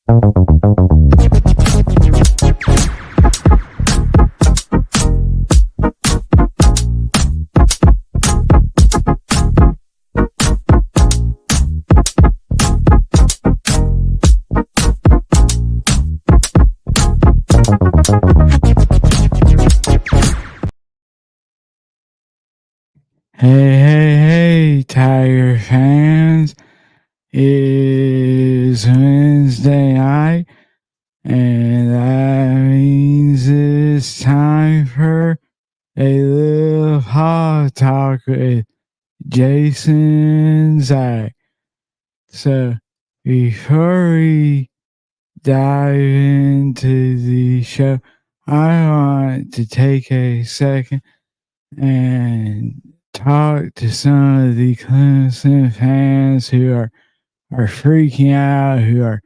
Hey, Tiger fans. It is Wednesday night, and that means it's time for a little Paw Talk with Jason and Zach. So, before we dive into the show, I want to take a second and talk to some of the Clemson fans who are freaking out, who are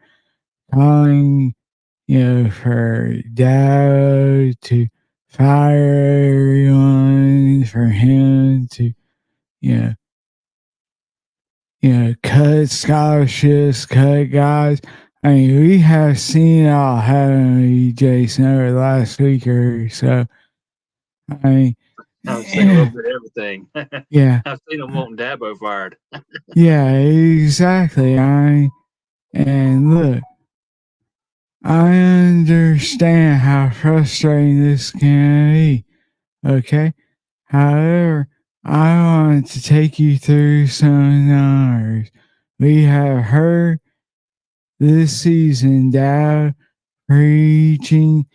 calling, for Dad to fire everyone, for him to, you cut scholarships, cut guys. I mean, we have seen it all happen, Jason, over the last week or so. I mean, I've seen a little bit of everything. Yeah. I've seen them wanting Dabo fired. Yeah, exactly. And look, I understand how frustrating this can be. Okay. However, I want to take you through some numbers. We have heard this season Dow preaching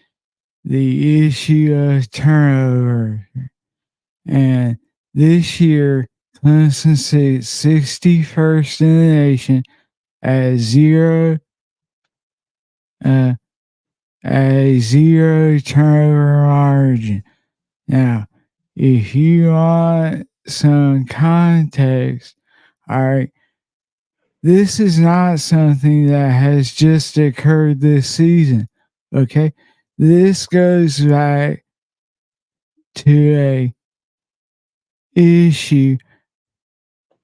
the issue of turnover. And this year, Clemson sits 61st in the nation at zero turnover margin. Now, if you want some context, all right, this is not something that has just occurred this season. Okay, this goes back to a issue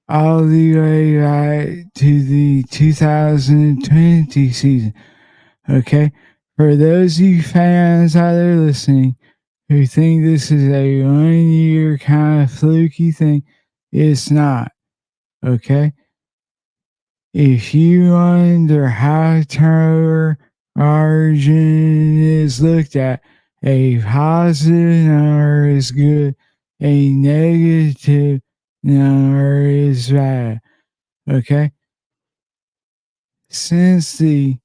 all the way back to the 2020 season. Okay, for those of you fans out there listening who think this is a 1 year kind of fluky thing, it's not. Okay, if you wonder how turnover margin is looked at, a positive number is good, a negative number is bad. Okay, since it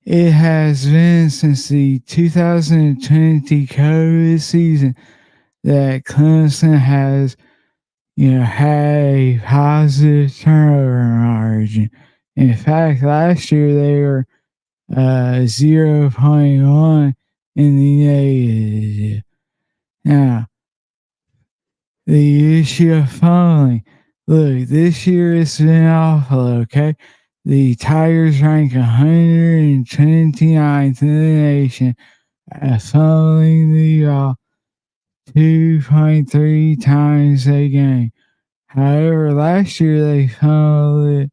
has been since the 2020 COVID season that Clemson has, had a positive turnover margin. In fact, last year they were 0.1 in the negative. Now, the issue of fumbling. Look, this year it's been awful, okay? The Tigers rank 129th in the nation at fumbling the ball 2.3 times a game. However, last year they fumbled it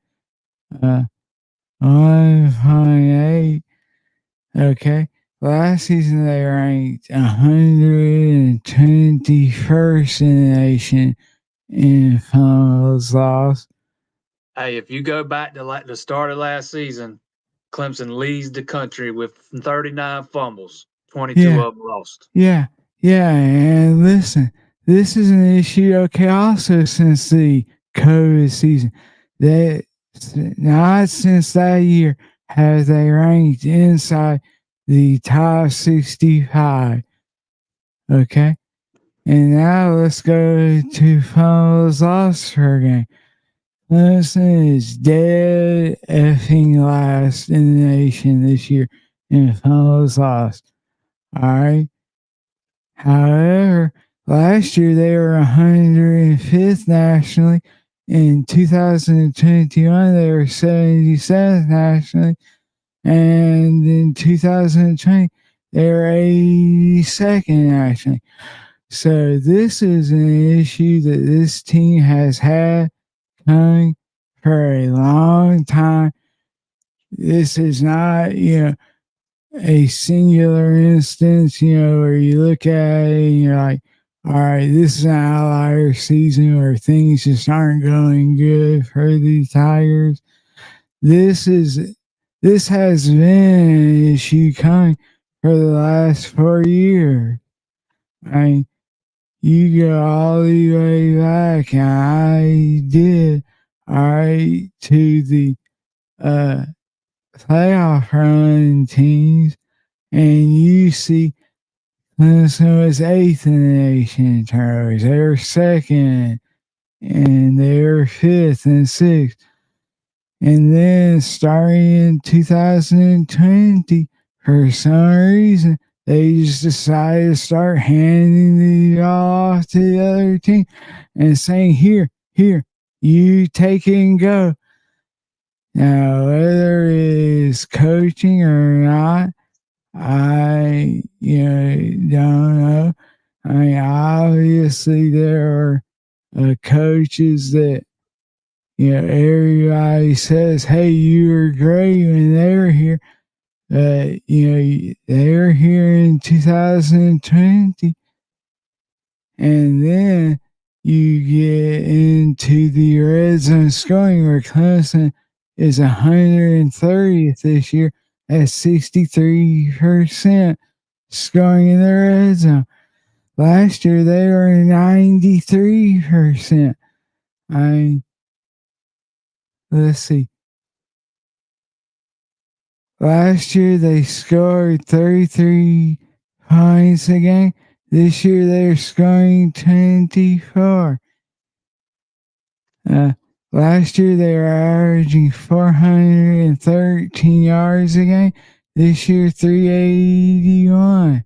1.8. Okay. Last season they ranked 121st in the nation in fumbles lost. Hey, if you go back to like the start of last season, Clemson leads the country with 39 fumbles, 22 of them lost. Yeah, and listen, this is an issue, okay, also since the COVID season. That not since that year have they ranked inside the top 65. Okay? And now let's go to fumbles lost per game. Clemson is dead effing last in the nation this year in fumbles lost. All right. However, last year they were 105th nationally. In 2021, they were 77th nationally. And in 2020, they were 82nd nationally. So this is an issue that this team has had coming for a long time. This is not, a singular instance, where you look at it and you're like, all right, this is an outlier season where things just aren't going good for the Tigers. This has been an issue coming for the last 4 years. I mean, you go all the way back, and I did, all right, to the playoff run teams, and you see Clemson was 8th in the nation in turnovers. They were 2nd, and they were 5th and 6th. And then starting in 2020, for some reason, they just decided to start handing the ball off to the other team and saying, here, you take it and go. Now, whether it's coaching or not, I, don't know. I mean, obviously there are coaches that, everybody says, hey, you were great when they were here. They were here in 2020. And then you get into the red zone scoring where Clemson is 130th this year at 63% scoring in the red zone. Last year they were 93%. I mean, let's see. Last year they scored 33 points a game. This year they're scoring 24. Last year they were averaging 413 yards a game. This year 381.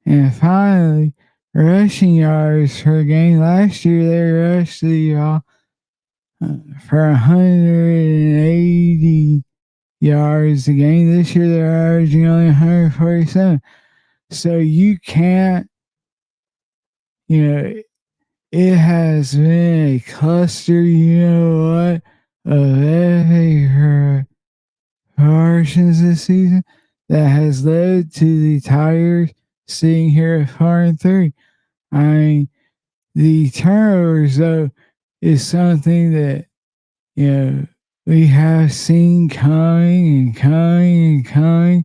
And finally, rushing yards per game. Last year they rushed the ball for 180 yards a game. This year they're averaging only 147. So you can't, it has been a cluster, of epic portions this season that has led to the Tigers sitting here at 4-3. I mean, the turnovers, though, is something that, we have seen coming and coming and coming.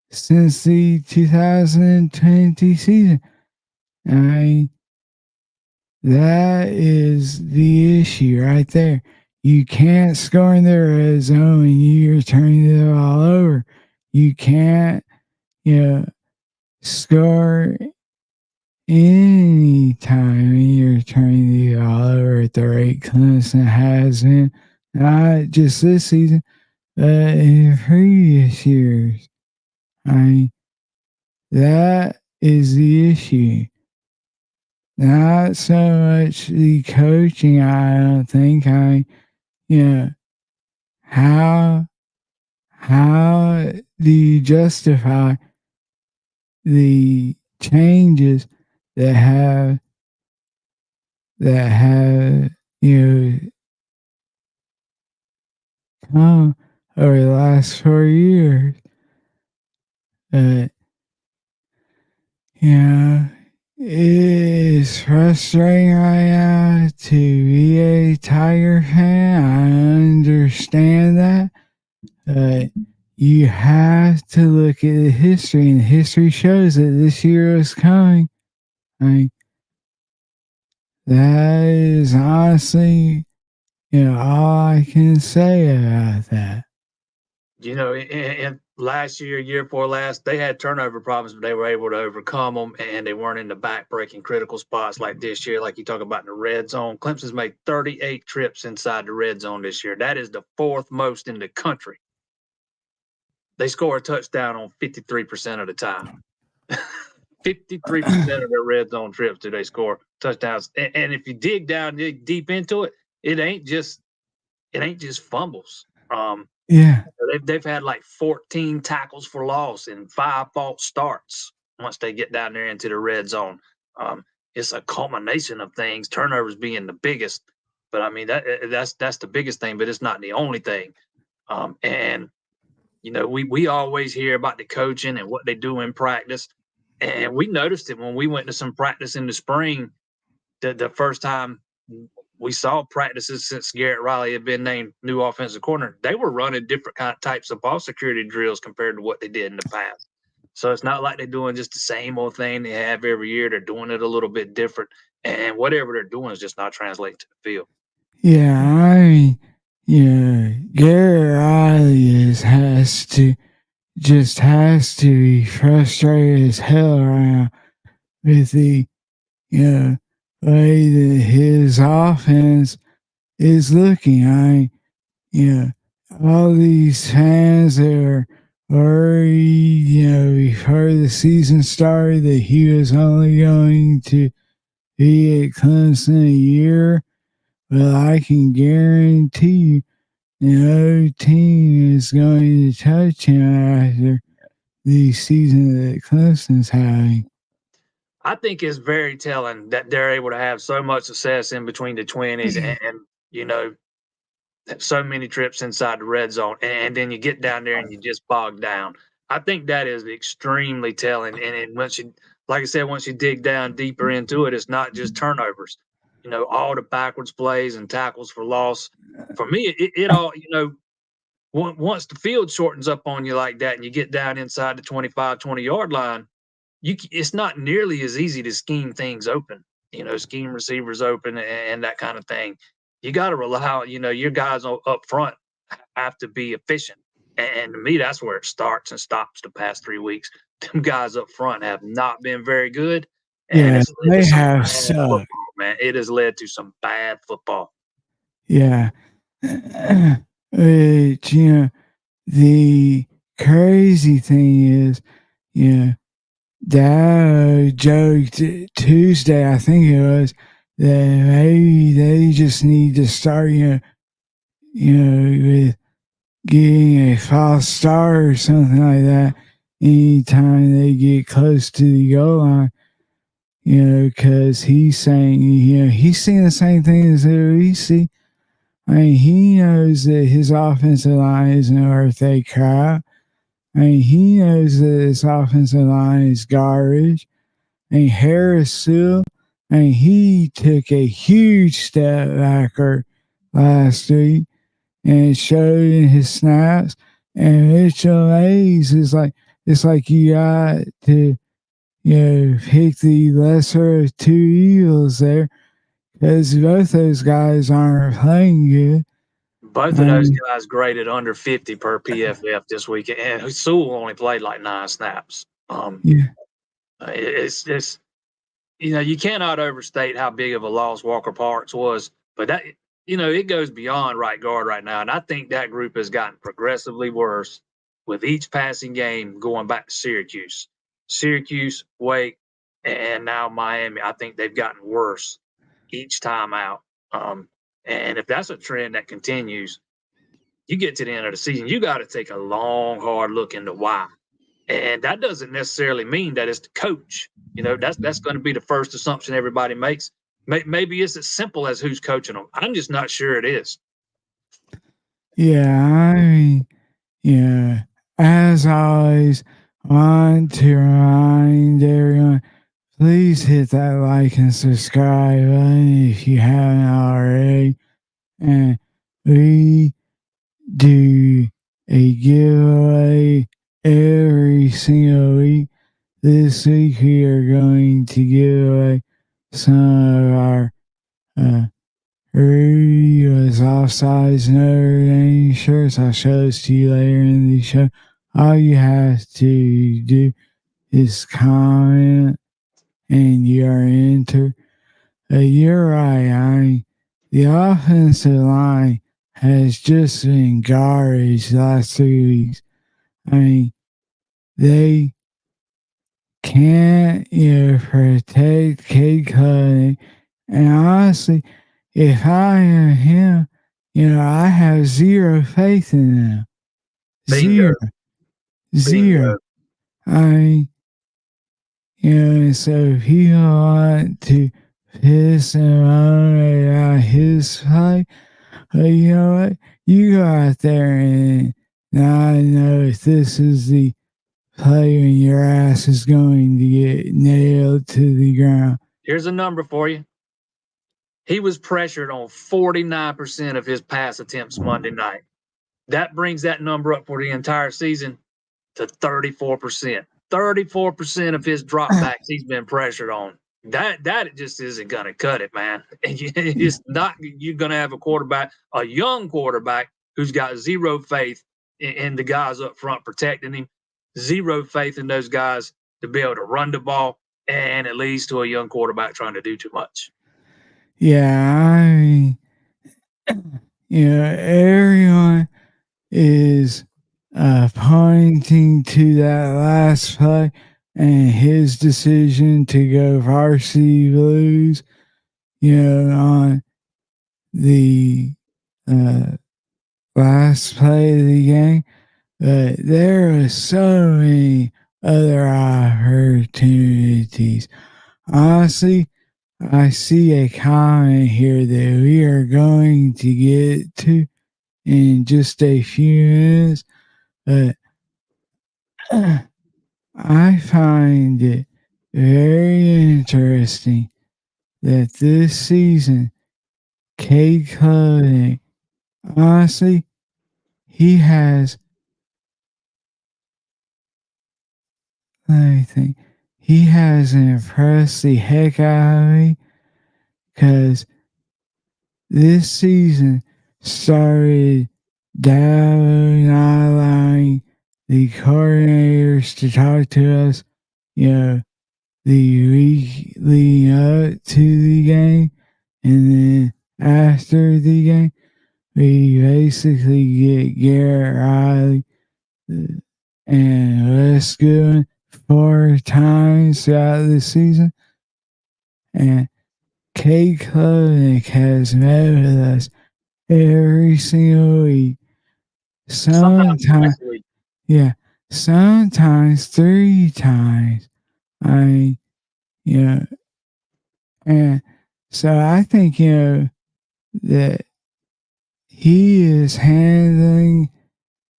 Since the 2020 season. I mean, that is the issue right there. You can't score in the red zone and you're turning the ball over. You can't, score any time you're turning the ball over at the rate Clemson has been. Not just this season, but in previous years. I mean, that is the issue. Not so much the coaching, I don't think. How do you justify the changes that have come over the last 4 years? It is frustrating right now to be a Tiger fan. I understand that. But you have to look at the history, and history shows that this year is coming. I mean, that is honestly, all I can say about that. In last year before last, they had turnover problems, but they were able to overcome them, and they weren't in the back-breaking critical spots like this year, like you talk about in the red zone. Clemson's made 38 trips inside the red zone this year. That is the 4th most in the country. They score a touchdown on 53% of the time. 53% of their red zone trips do they score touchdowns. And if you dig deep into it, it ain't just fumbles. Yeah. They've had like 14 tackles for loss and 5 false starts once they get down there into the red zone. it's a culmination of things, turnovers being the biggest. But I mean, that's the biggest thing, but it's not the only thing. And we always hear about the coaching and what they do in practice. And we noticed it when we went to some practice in the spring. The first time we saw practices since Garrett Riley had been named new offensive coordinator, they were running different kind of types of ball security drills compared to what they did in the past. So it's not like they're doing just the same old thing they have every year. They're doing it a little bit different, and whatever they're doing is just not translating to the field. Yeah, I mean, Garrett Riley has to be frustrated as hell right now with the way that his offense is looking. All these fans that are worried, before the season started that he was only going to be at Clemson a year. Well, I can guarantee you, no team is going to touch him after the season that Clemson's having. I think it's very telling that they're able to have so much success in between the 20s and so many trips inside the red zone, and then you get down there and you just bog down. I think that is extremely telling. And once you, like I said, once you dig down deeper into it, it's not just turnovers. All the backwards plays and tackles for loss. For me, it all, once the field shortens up on you like that and you get down inside the 25, 20-yard line, it's not nearly as easy to scheme things open, scheme receivers open and that kind of thing. You got to rely on, your guys up front have to be efficient. And to me, that's where it starts and stops the past 3 weeks. Them guys up front have not been very good. And Yeah, it's led they to some have bad sucked. football, man. It has led to some bad football. Yeah. But, the crazy thing is, that joke Tuesday, I think it was, that maybe they just need to start, with getting a false start or something like that anytime they get close to the goal line. Because he's saying, he's seeing the same thing as we see. I mean, he knows that his offensive line isn't worth a crap. I mean, he knows that his offensive line is garbage. I mean, Harris Sewell, I mean, he took a huge step backward last week and it showed in his snaps. And Mitchell Mays is like, it's like you got to, pick the lesser of two evils there because both those guys aren't playing good. Both of those guys graded under 50 per PFF this week, and Sewell only played like 9 snaps. Yeah. It's just, you cannot overstate how big of a loss Walker Parks was, but that, it goes beyond right guard right now. And I think that group has gotten progressively worse with each passing game going back to Syracuse, Wake, and now Miami. I think they've gotten worse each time out. And if that's a trend that continues, you get to the end of the season, you got to take a long, hard look into why. And that doesn't necessarily mean that it's the coach. That's going to be the first assumption everybody makes. Maybe it's as simple as who's coaching them. I'm just not sure it is. Yeah, I mean, as always, want to remind everyone, please hit that like and subscribe button if you haven't already. And we do a giveaway every single week. This week we are going to give away some of our Rudy was offsides Notre Dame shirts. I'll show this to you later in the show. All you have to do is comment and you are entered. You're right. I mean, the offensive line has just been garbage the last 3 weeks. I mean, they can't protect Cade Cuddy. And honestly, if I am him, I have zero faith in them. Bingo. Zero. I mean, So if he want to piss him on about his play, you know what? You go out there and now I know if this is the play when your ass is going to get nailed to the ground. Here's a number for you. He was pressured on 49% of his pass attempts Monday night. That brings that number up for the entire season to 34%. 34% of his dropbacks he's been pressured on. That just isn't going to cut it, man. It's not. You're going to have a young quarterback who's got zero faith in the guys up front protecting him, zero faith in those guys to be able to run the ball, and it leads to a young quarterback trying to do too much. Yeah, I mean, everyone is pointing to that last play and his decision to go varsity blues, on the last play of the game. But there are so many other opportunities. Honestly, I see a comment here that we are going to get to in just a few minutes, but I find it very interesting that this season, Cade Klubnik, honestly, he has, let me think, he has impressed the heck out of me because this season started not allowing the coordinators to talk to us, the week leading up to the game, and then after the game, we basically get Garrett Riley and Wes Goodwin 4 times throughout the season, and Cade Klubnik has met with us every single week. Sometimes, yeah, sometimes 3 times. I mean, and so I think, that he is handling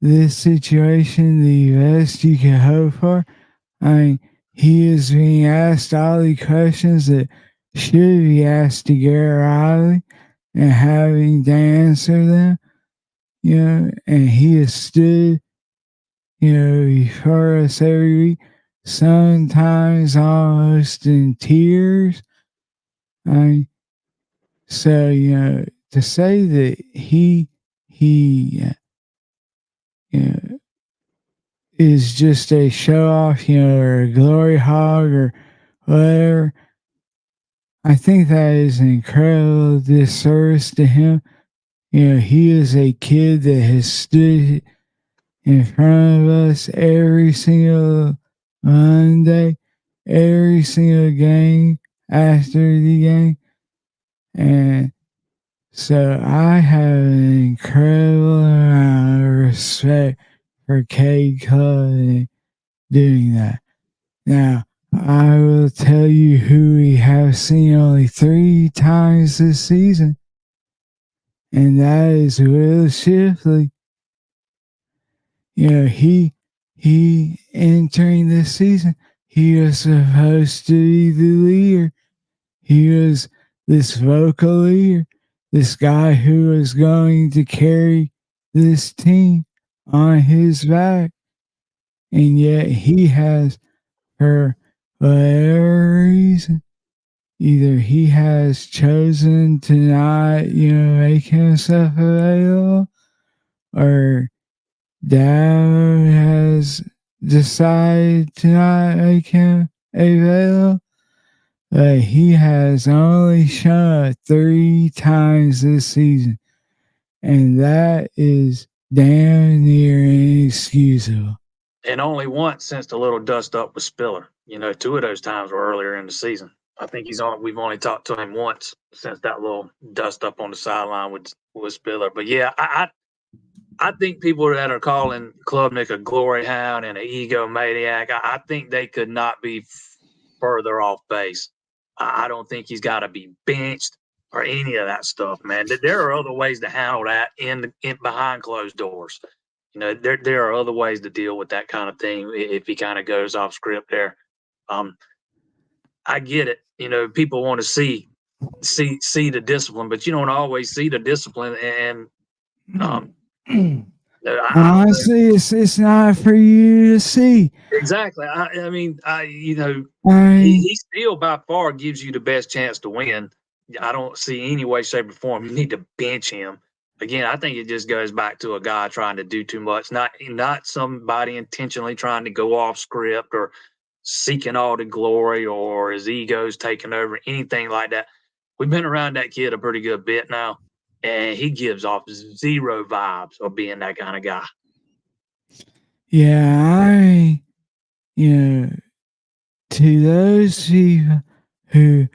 this situation the best you can hope for. I mean, he is being asked all the questions that should be asked to Garrett Riley and having to answer them, and he has stood, before us every week, sometimes almost in tears. I mean, so, to say that he, is just a show off, or a glory hog or whatever, I think that is an incredible disservice to him. He is a kid that has stood in front of us every single Monday, every single game after the game. And so I have an incredible amount of respect for Cade Klubnik doing that. Now, I will tell you who we have seen only 3 times this season, and that is Will Shipley. He entering this season, he was supposed to be the leader. He was this vocal leader, this guy who was going to carry this team on his back. And yet he has, for whatever reason, either he has chosen to not, make himself available, or Dad has decided to not make him available. But he has only shown up 3 times this season, and that is damn near inexcusable. And only once since the little dust up with Spiller. 2 of those times were earlier in the season. I think we've only talked to him once since that little dust up on the sideline with Spiller. But yeah, I think people that are calling Klubnik a glory hound and an egomaniac, I think they could not be further off base. I don't think he's got to be benched or any of that stuff, man. There are other ways to handle that in behind closed doors. There are other ways to deal with that kind of thing if he kind of goes off script there. I get it. People want to see the discipline, but you don't always see the discipline. And honestly, it's not for you to see. Exactly. He still by far gives you the best chance to win. I don't see any way, shape, or form you need to bench him. Again, I think it just goes back to a guy trying to do too much, not somebody intentionally trying to go off script or seeking all the glory or his ego's taking over, anything like that. We've been around that kid a pretty good bit now, and he gives off zero vibes of being that kind of guy. Yeah, to those people who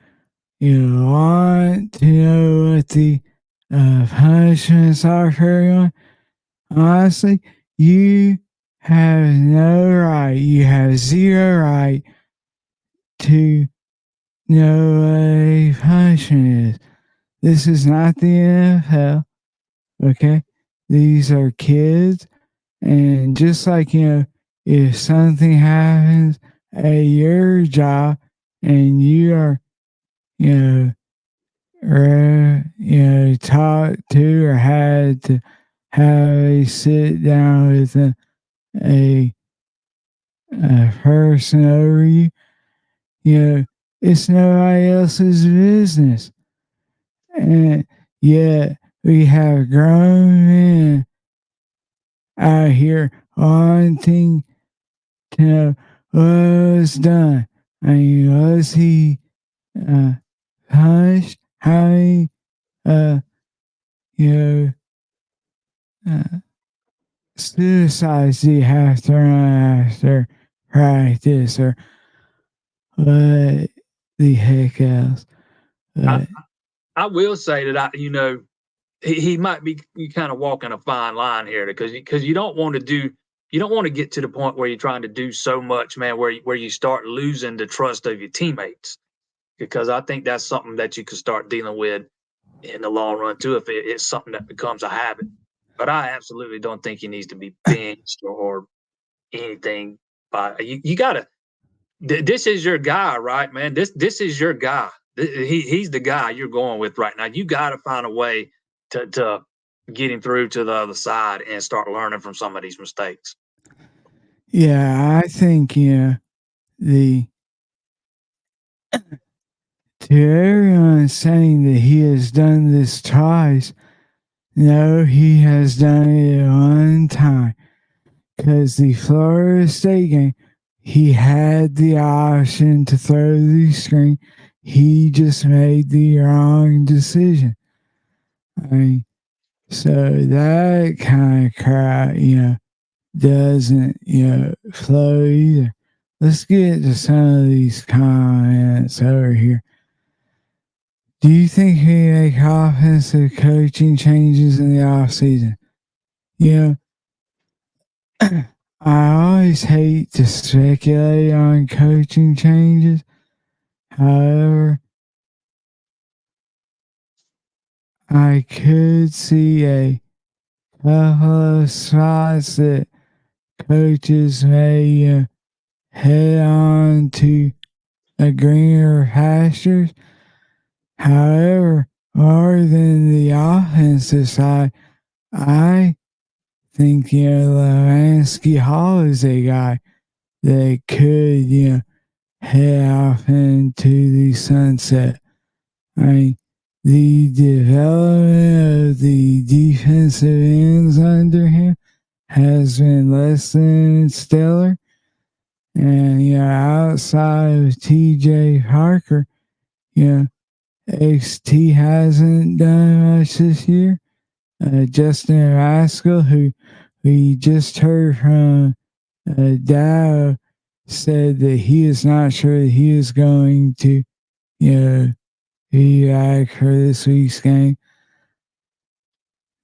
want to know what the punishments are for everyone, honestly, you have no right. You have zero right to know what a punishment is. This is not the NFL, okay? These are kids, and just like, if something happens at your job and you are, talked to or had to have a sit down with a person over you, it's nobody else's business. And yet we have grown men out here wanting to know what was done. I mean, was he punished? How many, suicides do you have to run after practice or what the heck else? I will say that he might be kind of walking a fine line here because you don't want to get to the point where you're trying to do so much, man, where you start losing the trust of your teammates, because I think that's something that you can start dealing with in the long run too if it's something that becomes a habit. But I absolutely don't think he needs to be benched or anything. But you gotta. This is your guy, right, man? This is your guy. He's the guy you're going with right now. You got to find a way to get him through to the other side and start learning from some of these mistakes. Yeah, I think the to everyone saying that he has done this twice, no, he has done it one time. Because the Florida State game, he had the option to throw the screen. He just made the wrong decision. I mean, so that kind of crap, doesn't, flow either. Let's get to some of these comments over here. Do you think we make offensive coaching changes in the offseason? I always hate to speculate on coaching changes. However, I could see a couple of spots that coaches may head on to a greener pastures. However, more than the offensive side, I think, Lansky Hall is a guy that could, head off into the sunset. I mean, the development of the defensive ends under him has been less than stellar. And, outside of TJ Parker, XT hasn't done much this year. Justin Rascal, who we just heard from Dow, said that he is not sure that he is going to, be back for this week's game.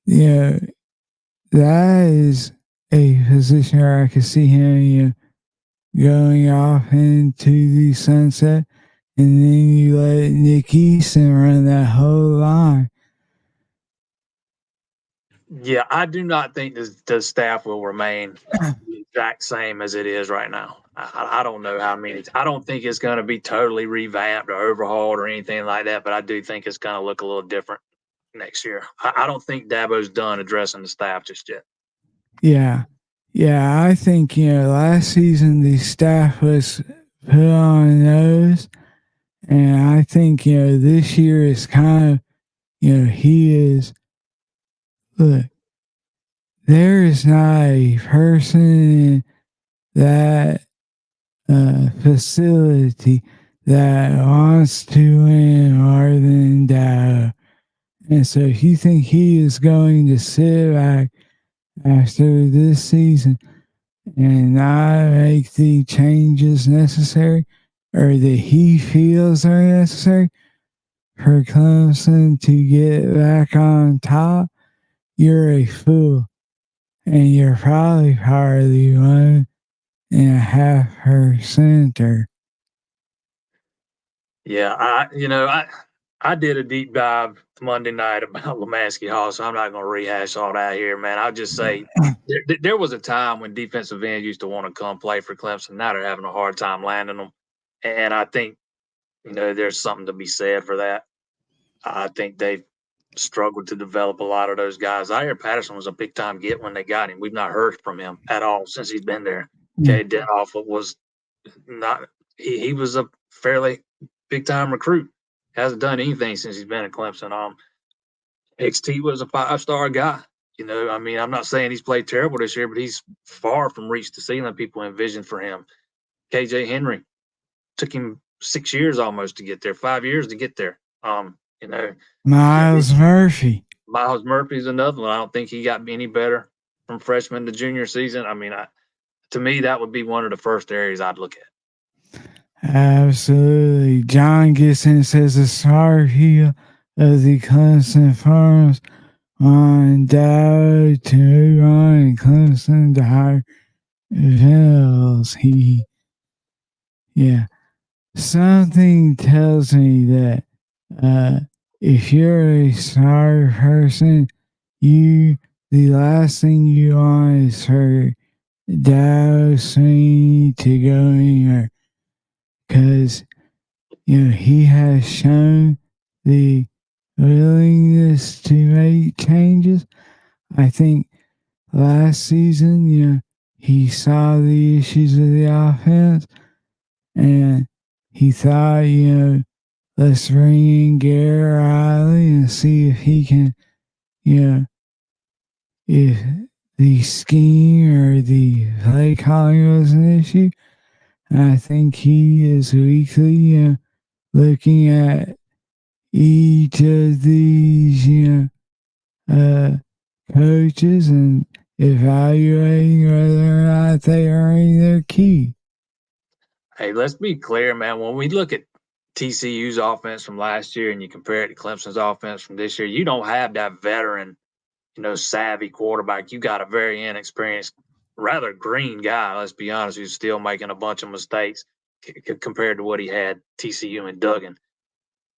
That is a position where I could see him, going off into the sunset, and then you let Nick Easton run that whole line. Yeah, I do not think the staff will remain the exact same as it is right now. I don't know how many. I don't think it's going to be totally revamped or overhauled or anything like that, but I do think it's going to look a little different next year. I don't think Dabo's done addressing the staff just yet. Yeah. Yeah, I think, last season the staff was put on nose. And I think, this year is kind of, he is, look, there is not a person in that facility that wants to win more than Dow. And so if you think he is going to sit back after this season and not make the changes necessary or that he feels are necessary for Clemson to get back on top, you're a fool. And you're probably part of the 1.5%. Yeah, I did a deep dive Monday night about Lemansky Hall, so I'm not going to rehash all that here, man. I'll just say there was a time when defensive ends used to want to come play for Clemson. Now they're having a hard time landing them, and I think there's something to be said for that. I think they've struggled to develop a lot of those guys. Zaire Patterson was a big time get when they got him. We've not heard from him at all since he's been there. Okay, Denoff was not. He was a fairly big time recruit. Hasn't done anything since he's been at Clemson. XT was a 5-star guy. I'm not saying he's played terrible this year, but he's far from reached the ceiling people envisioned for him. KJ Henry took him 6 years almost to get there, 5 years to get there. Miles Murphy. Miles Murphy's another one. I don't think he got any better from freshman to junior season. To me, that would be one of the first areas I'd look at. Absolutely. John Gisson says the star heel of the Clemson Farms on Dow to move on and Clemson to hire Venables. Yeah. Something tells me that if you're a star person, the last thing you want is for Dow Sweeney to go anywhere. Because, he has shown the willingness to make changes. I think last season, he saw the issues of the offense and he thought, let's bring in Garrett Riley and see if he can, if the scheme or the play calling was an issue. I think he is weekly looking at each of these, coaches and evaluating whether or not they are in their key. Hey, let's be clear, man. When we look at TCU's offense from last year and you compare it to Clemson's offense from this year, you don't have that veteran, savvy quarterback. You got a very inexperienced, rather green guy, let's be honest, who's still making a bunch of mistakes compared to what he had TCU and Duggan.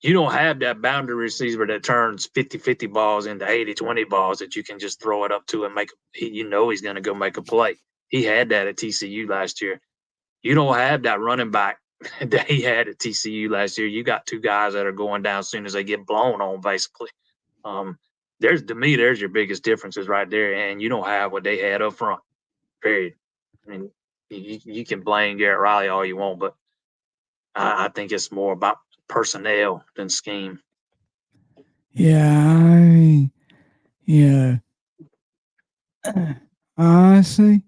You don't have that boundary receiver that turns 50-50 balls into 80-20 balls that you can just throw it up to and he's going to go make a play. He had that at TCU last year. You don't have that running back that he had at TCU last year. You got two guys that are going down as soon as they get blown on, basically. There's your biggest differences right there, and you don't have what they had up front. Period. I mean, you can blame Garrett Riley all you want, but I think it's more about personnel than scheme. Yeah, honestly,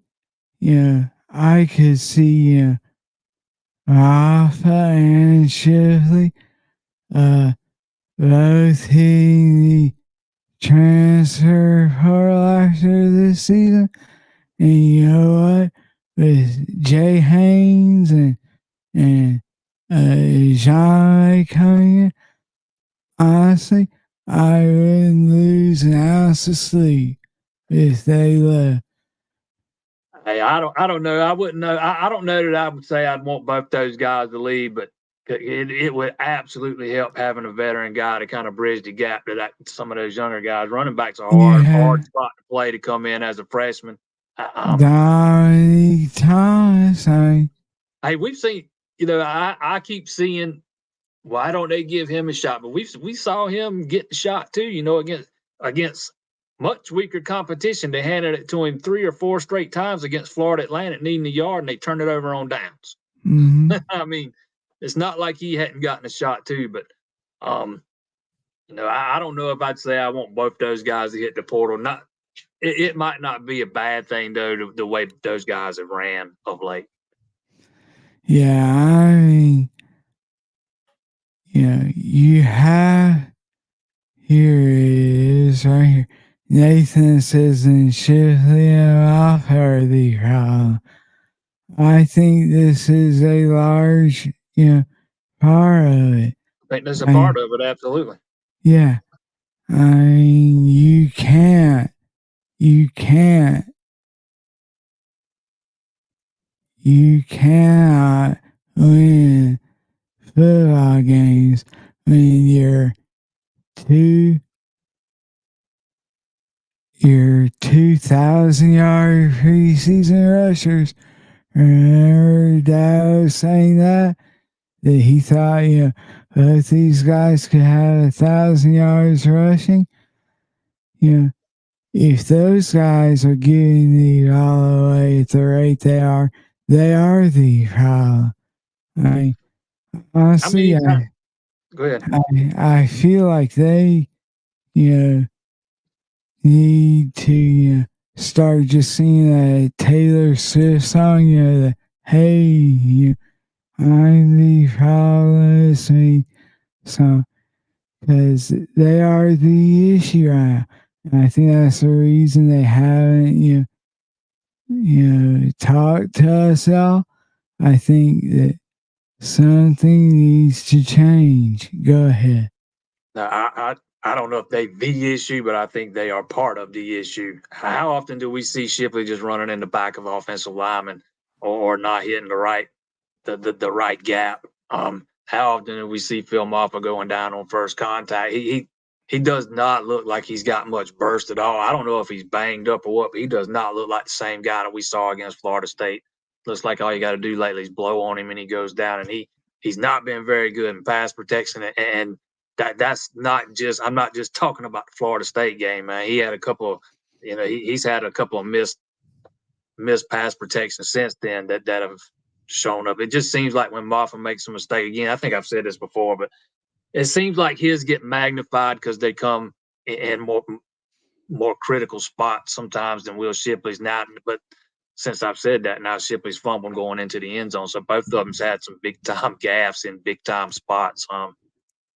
I could see Rafa and Shifley both hitting the transfer portal after this season. And you know what? With Jay Haynes and John coming in, honestly, I wouldn't lose an ounce of sleep if they left. Hey, I don't know. I wouldn't know. I don't know that I would say I'd want both those guys to leave, but it would absolutely help having a veteran guy to kind of bridge the gap to some of those younger guys. Running backs are Yeah, hard spot to play to come in as a freshman. Donnie Thomas. Hey, we've seen. I keep seeing. Why don't they give him a shot? But we saw him get the shot too. Against much weaker competition. They handed it to him 3 or 4 straight times against Florida Atlantic, needing the yard, and they turned it over on downs. Mm-hmm. I mean, it's not like he hadn't gotten a shot too, but I don't know if I'd say I want both those guys to hit the portal. It might not be a bad thing though, the way those guys have ran of late. Yeah, I mean, you have, here it is right here. Nathan says in Shipley off her the problem. I think this is a large, part of it. I think there's a part of it, absolutely. Yeah. I mean, you cannot win football games when your 2,000-yard preseason rushers. Remember Dad was saying that he thought, both these guys could have 1,000 yards rushing. If those guys are giving the ball away at the rate they are the problem. I honestly, go ahead. I feel like they, need to start just singing a Taylor Swift song, the hey, I'm the problem, me song, because they are the issue right now. And I think that's the reason they haven't, talked to us all. I think that something needs to change. Go ahead. Now, I don't know if they the issue, but I think they are part of the issue. How often do we see Shipley just running in the back of offensive linemen or not hitting the right gap? How often do we see Phil Maffa going down on first contact? He does not look like he's got much burst at all. I don't know if he's banged up or what, but he does not look like the same guy that we saw against Florida State. Looks like all you got to do lately is blow on him and he goes down. And he's not been very good in pass protection. And that's not just, I'm not just talking about the Florida State game, man. He had a couple of, he's had a couple of missed pass protection since then that have shown up. It just seems like when Maffa makes a mistake again, I think I've said this before, but it seems like his get magnified because they come in more critical spots sometimes than Will Shipley's now. But since I've said that, now Shipley's fumbling going into the end zone. So both of them's had some big time gaffes in big time spots.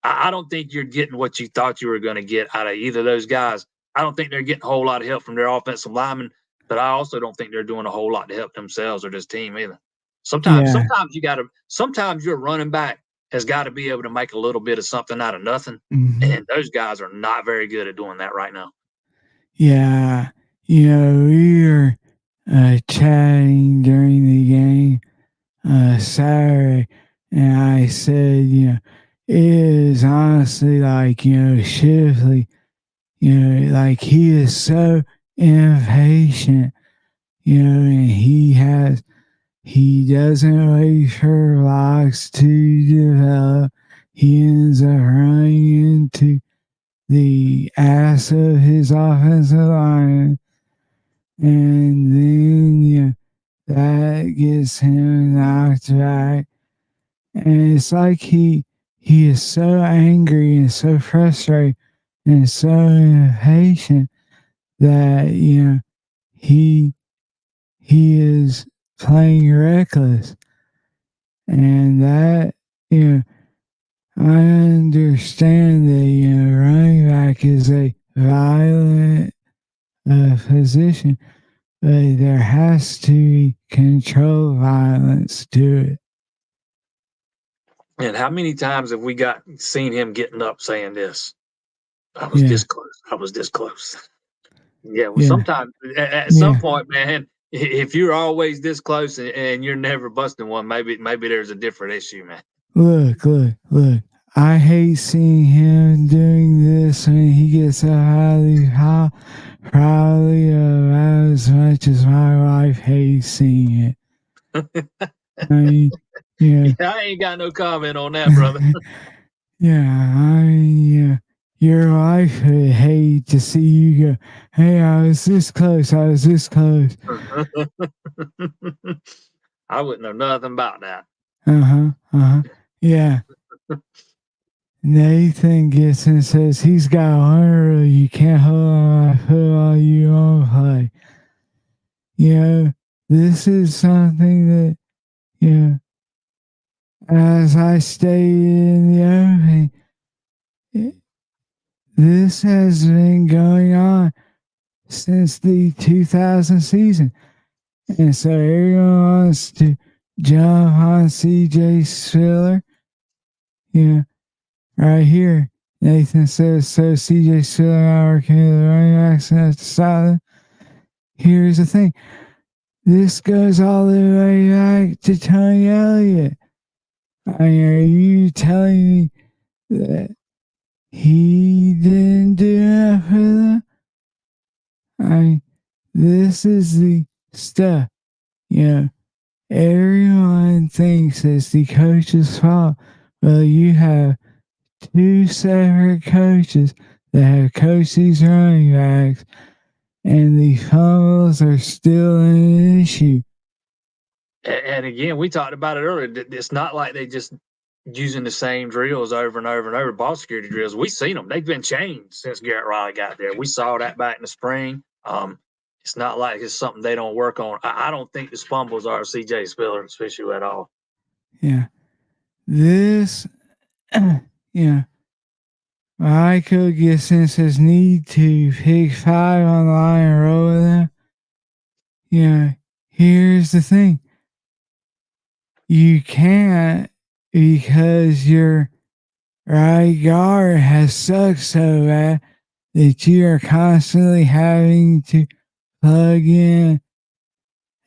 I don't think you're getting what you thought you were going to get out of either of those guys. I don't think they're getting a whole lot of help from their offensive linemen, but I also don't think they're doing a whole lot to help themselves or this team either. Sometimes your running back has got to be able to make a little bit of something out of nothing. Mm-hmm. And those guys are not very good at doing that right now. Yeah. We were chatting during the game Saturday, and I said, it is honestly like, Shipley, like he is so impatient, and he doesn't wait for blocks to develop. He ends up running into the ass of his offensive line, and then that gets him knocked back. And it's like he is so angry and so frustrated and so impatient that he is playing reckless, and that I understand that running back is a violent position, but there has to be controlled violence to it. And how many times have we seen him getting up saying this? I was this close. I was this close. Yeah. Well, sometimes at some point, man, if you're always this close and you're never busting one, maybe there's a different issue, man. Look. I hate seeing him doing this when he gets so highly high, probably about as much as my wife hates seeing it. I mean, yeah. I ain't got no comment on that, brother. Yeah, your wife would hate to see you go, hey, I was this close. I wouldn't know nothing about that. Yeah. Nathan gets and says he's got one rule: you can't hold on my foot while you on play. This is something that, as I stated in the opening, this has been going on since the 2000 season. And so everyone wants to jump on CJ Spiller. Right here. Nathan says, so CJ Spiller not working with the running backs and at the side. Here's the thing. This goes all the way back to Tony Elliott. I mean, are you telling me that he didn't do enough for them? I mean, this is the stuff. Everyone thinks it's the coach's fault. Well, you have two separate coaches that have coached these running backs, and the fumbles are still an issue. And again, we talked about it earlier. It's not like they just using the same drills over and over and over, ball security drills. We've seen them. They've been changed since Garrett Riley got there. We saw that back in the spring. It's not like it's something they don't work on. I don't think the fumbles are CJ Spiller's issue at all. Yeah. This, Michael Gibson says need to pick 5 on the line and roll with them. Here's the thing. You can't, because your right guard has sucked so bad that you are constantly having to plug in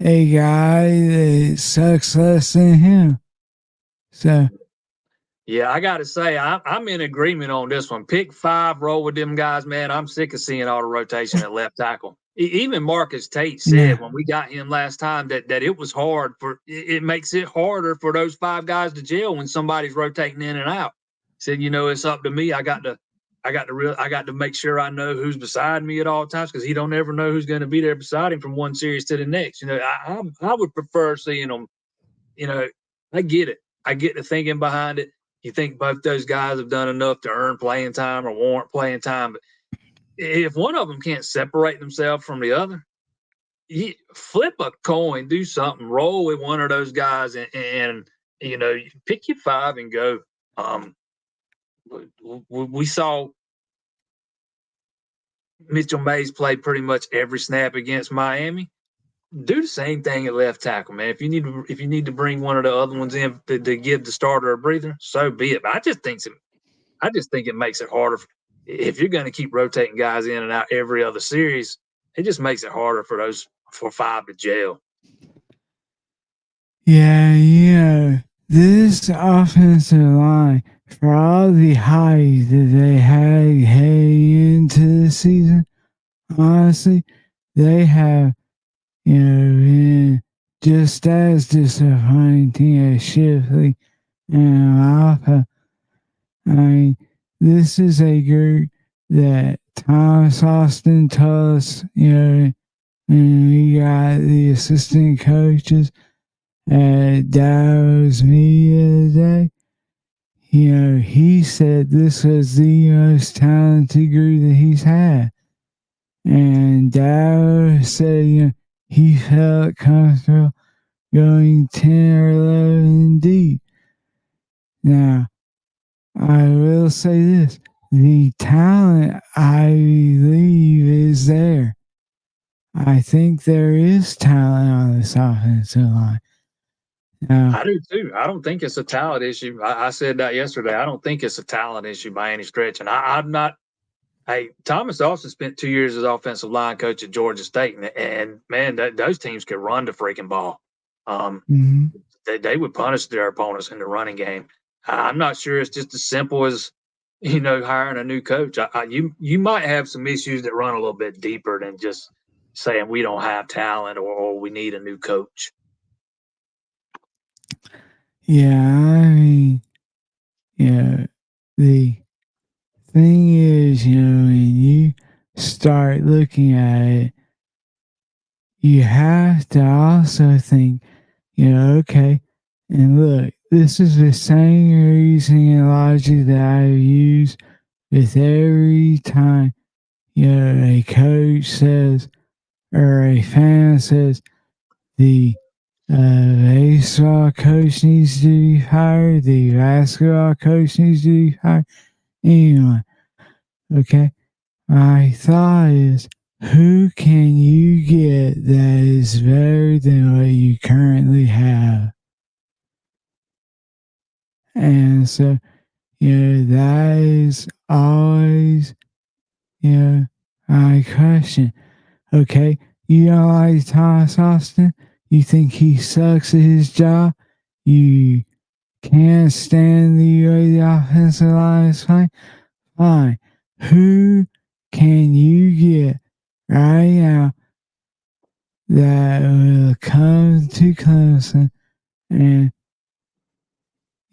a guy that sucks less than him. So, yeah, I got to say, I'm in agreement on this one. Pick 5, roll with them guys, man. I'm sick of seeing all the rotation at left tackle. Even Marcus Tate said when we got him last time that it was hard it makes it harder for those 5 guys to gel when somebody's rotating in and out. He said, it's up to me. I got to make sure I know who's beside me at all times, because he don't ever know who's going to be there beside him from one series to the next. I would prefer seeing them. I get it. I get the thinking behind it. You think both those guys have done enough to earn playing time or warrant playing time, but if one of them can't separate themselves from the other, flip a coin, do something, roll with one of those guys, and pick your 5 and go. We saw Mitchell Mays play pretty much every snap against Miami. Do the same thing at left tackle, man. If you need to bring one of the other ones in to give the starter a breather, so be it. But I just think it makes it harder. If you're going to keep rotating guys in and out every other series, it just makes it harder for 5 to gel. Yeah, this offensive line, for all the hype that they had heading into the season, honestly, they have, been just as disappointing as Shipley and Alpha. I mean, this is a group that Thomas Austin told us, and we got the assistant coaches at Dow's media today. He said this was the most talented group that he's had. And Dow said, he felt comfortable going 10 or 11 deep. Now, I will say this. The talent, I believe, is there. I think there is talent on this offensive line. I do too. I don't think it's a talent issue. I said that yesterday. I don't think it's a talent issue by any stretch. And I'm not Hey, Thomas also spent 2 years as offensive line coach at Georgia State, and man, those teams could run the freaking ball. Mm-hmm. They would punish their opponents in the running game. I'm not sure it's just as simple as hiring a new coach. You might have some issues that run a little bit deeper than just saying we don't have talent or we need a new coach. Yeah, I mean, yeah, the thing is, when you start looking at it, you have to also think, okay, and look, this is the same reasoning and logic that I use with every time, a coach says or a fan says the baseball coach needs to be fired, the basketball coach needs to be fired, anyone, okay? My thought is, who can you get that is better than what you currently have? And so, that is always, my question. Okay, you don't like Thomas Austin? You think he sucks at his job? You can't stand the way the offensive line is playing? Fine. Who can you get right now that will come to Clemson and,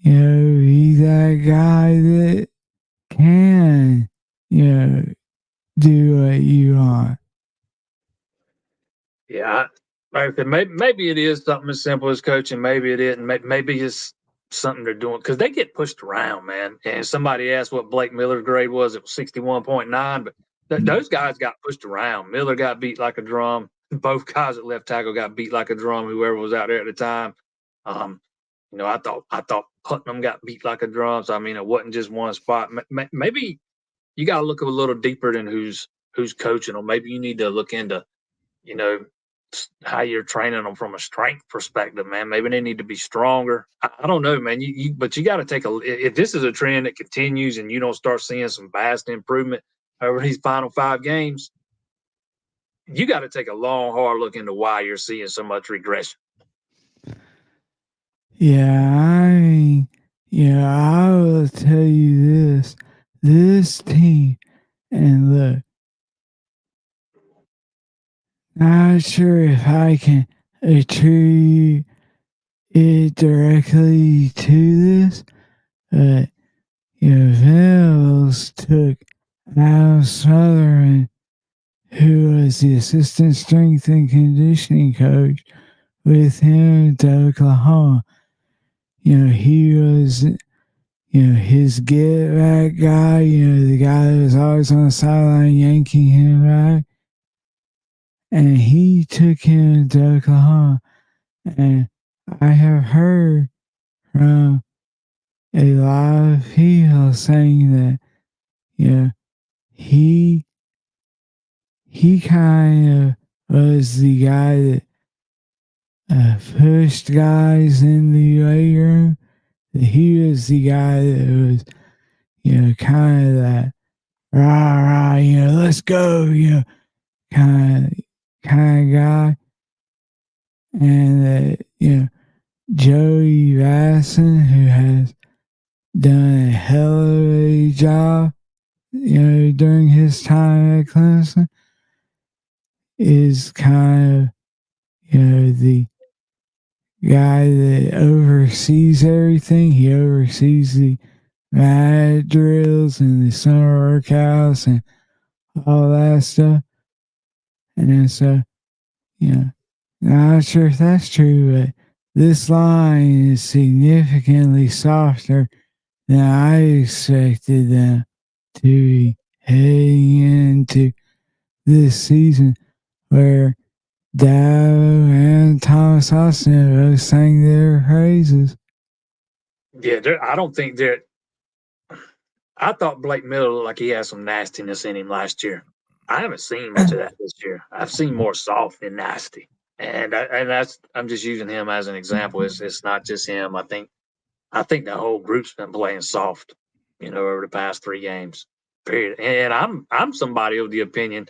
be that guy that can, do what you want? Yeah, like I said, maybe it is something as simple as coaching. Maybe it isn't. Maybe it's something they're doing because they get pushed around, man. And somebody asked what Blake Miller's grade was. It was 61.9, but those guys got pushed around. Miller got beat like a drum. Both guys at left tackle got beat like a drum. Whoever was out there at the time. Um, I thought Putnam got beat like a drum. So I mean, it wasn't just one spot. Maybe you got to look a little deeper than who's coaching them. Maybe you need to look into you know, how you're training them from a strength perspective, man. Maybe they need to be stronger. I don't know, man. But you got to take if this is a trend that continues and you don't start seeing some vast improvement over these final 5 games, you got to take a long, hard look into why you're seeing so much regression. Yeah, I mean, I will tell you this. This team, and look, not sure if I can attribute it directly to this, but, Venables took Adam Sutherland, who was the assistant strength and conditioning coach, with him to Oklahoma. He was, his get back guy, the guy that was always on the sideline yanking him back. And he took him to Oklahoma. And I have heard from a lot of people saying that, he kind of was the guy that pushed guys in the weight room. He was the guy that was, kind of that rah rah, let's go, kind of guy. And that, Joey Vasson, who has done a hell of a job, during his time at Clemson, is kind of, the guy that oversees everything. He oversees the mat drills and the summer workouts and all that stuff. And so, not sure if that's true, but this line is significantly softer than I expected them to be heading into this season, where Dabo and Thomas Austin both sang their praises. Yeah, I don't think they're. I thought Blake Miller looked like he had some nastiness in him last year. I haven't seen much of that this year. I've seen more soft than nasty, and that's I'm just using him as an example. It's not just him. I think the whole group's been playing soft, over the past 3 games. Period. And I'm somebody of the opinion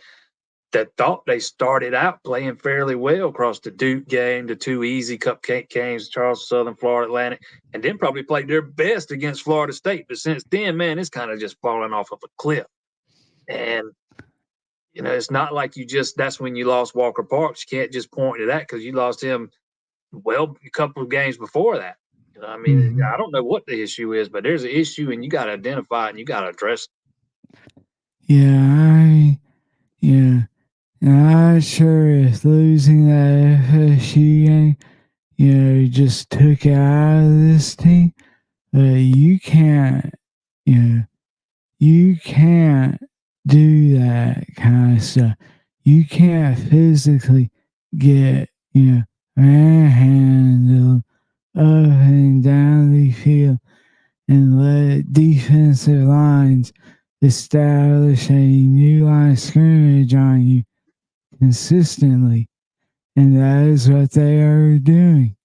that thought they started out playing fairly well across the Duke game, the two easy cupcake games, Charleston Southern, Florida Atlantic, and then probably played their best against Florida State. But since then, man, it's kind of just falling off of a cliff. And it's not like that's when you lost Walker Parks. You can't just point to that because you lost him a couple of games before that. I mean, Mm-hmm. I don't know what the issue is, but there's an issue and you got to identify it and you got to address it. Yeah, not sure if losing that FSU game, just took it out of this team. But you can't do that kind of stuff. You can't physically get, manhandled up and down the field and let defensive lines establish a new line of scrimmage on you consistently. And that is what they are doing.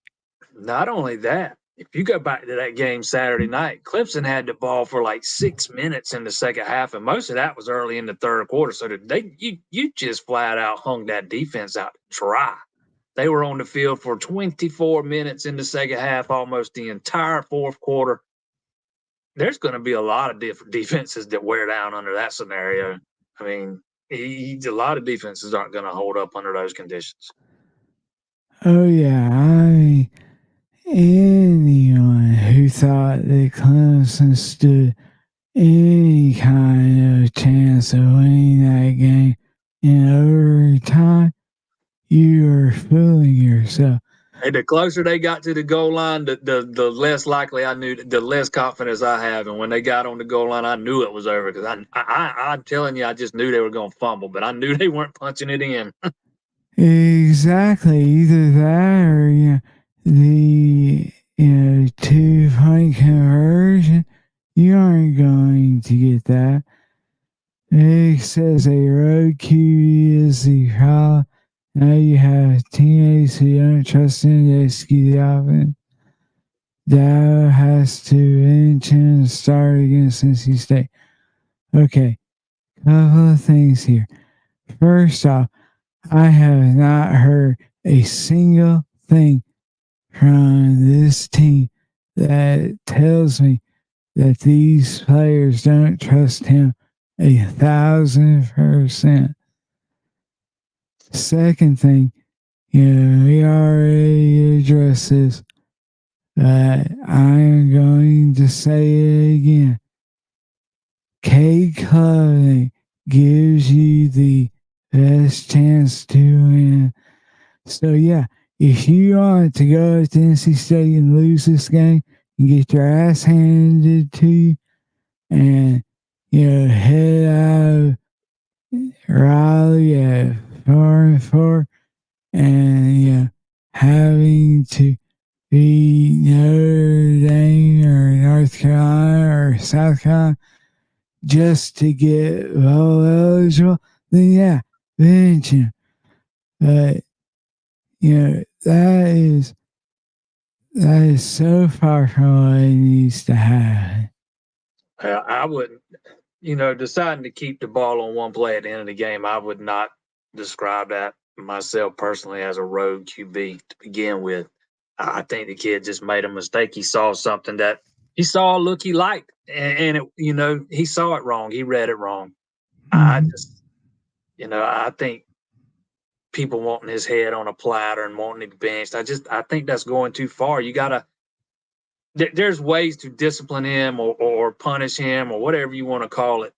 Not only that, if you go back to that game Saturday night, Clemson had the ball for like 6 minutes in the second half, and most of that was early in the third quarter. So you just flat out hung that defense out dry. They were on the field for 24 minutes in the second half, almost the entire fourth quarter. There's going to be a lot of different defenses that wear down under that scenario. I mean, a lot of defenses aren't going to hold up under those conditions. Oh, yeah. Anyone who thought that Clemson stood any kind of chance of winning that game in overtime, you are fooling yourself. Hey, the closer they got to the goal line, the less likely I knew, the less confidence I have. And when they got on the goal line, I knew it was over because I'm telling you, I just knew they were going to fumble, but I knew they weren't punching it in. Exactly. Either that or, the 2-point conversion. You aren't going to get that. It says a road QB is the problem. Now you have teammates who don't trust him to execute the offense. Dow has to bench him to start against NC State. Okay, couple of things here. First off, I have not heard a single thing from this team that tells me that these players don't trust him 1,000%. Second thing, we already addressed this, but I'm going to say it again. Cade Clothing gives you the best chance to win. So, yeah, if you want to go to NC State and lose this game and get your ass handed to you and, head out Raleigh at 4-4 and, having to beat Notre Dame or North Carolina or South Carolina just to get bowl eligible, then yeah, bench him. But that is so far from what it needs to happen. I wouldn't, deciding to keep the ball on one play at the end of the game, I would not describe that myself personally as a road QB to begin with. I think the kid just made a mistake. He saw something that he saw a look he liked, and it, he saw it wrong. He read it wrong. I think people wanting his head on a platter and wanting him benched. I think that's going too far. You gotta. There's ways to discipline him or punish him or whatever you want to call it.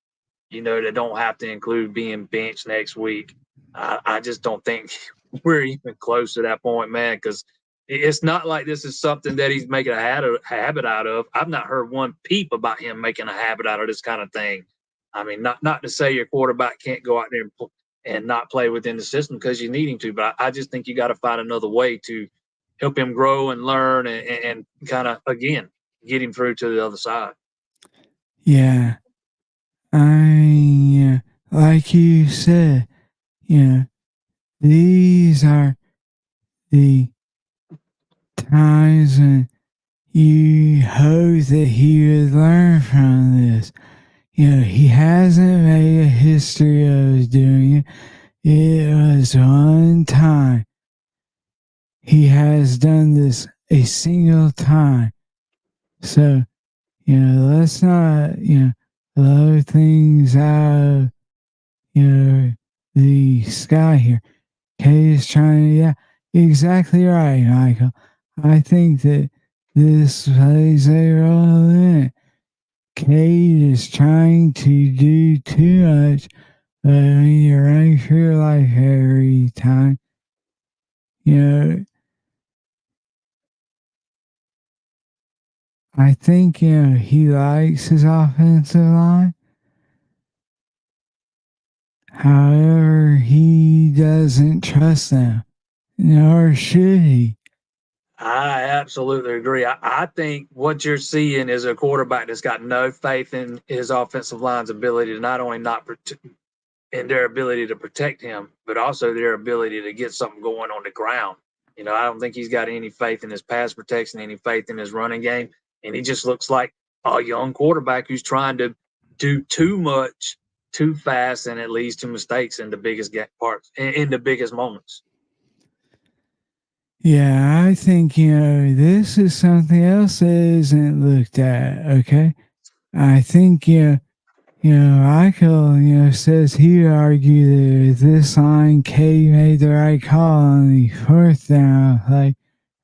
That don't have to include being benched next week. I just don't think we're even close to that point, man, because it's not like this is something that he's making a habit out of. I've not heard one peep about him making a habit out of this kind of thing. I mean, not to say your quarterback can't go out there and not play within the system because you need him to, but I just think you got to find another way to help him grow and learn and kind of, again, get him through to the other side. Yeah. Like you said, these are the times when you hope that he would learn from this. he hasn't made a history of doing it. It was one time. He has done this a single time. So, let's not, blow things out of, the sky here. Kay is trying to, yeah, exactly right, Michael. I think that this plays a role in it. Kate is trying to do too much, but when you're running through life every time, I think, he likes his offensive line. However, he doesn't trust them, nor should he. I absolutely agree. I think what you're seeing is a quarterback that's got no faith in his offensive line's ability to not only not in their ability to protect him, but also their ability to get something going on the ground. I don't think he's got any faith in his pass protection, any faith in his running game, and he just looks like a young quarterback who's trying to do too much too fast, and it leads to mistakes in the biggest parts, in the biggest moments. Yeah, I think, this is something else that isn't looked at, okay? I think, Michael, says he would argue that this line, K made the right call on the fourth down play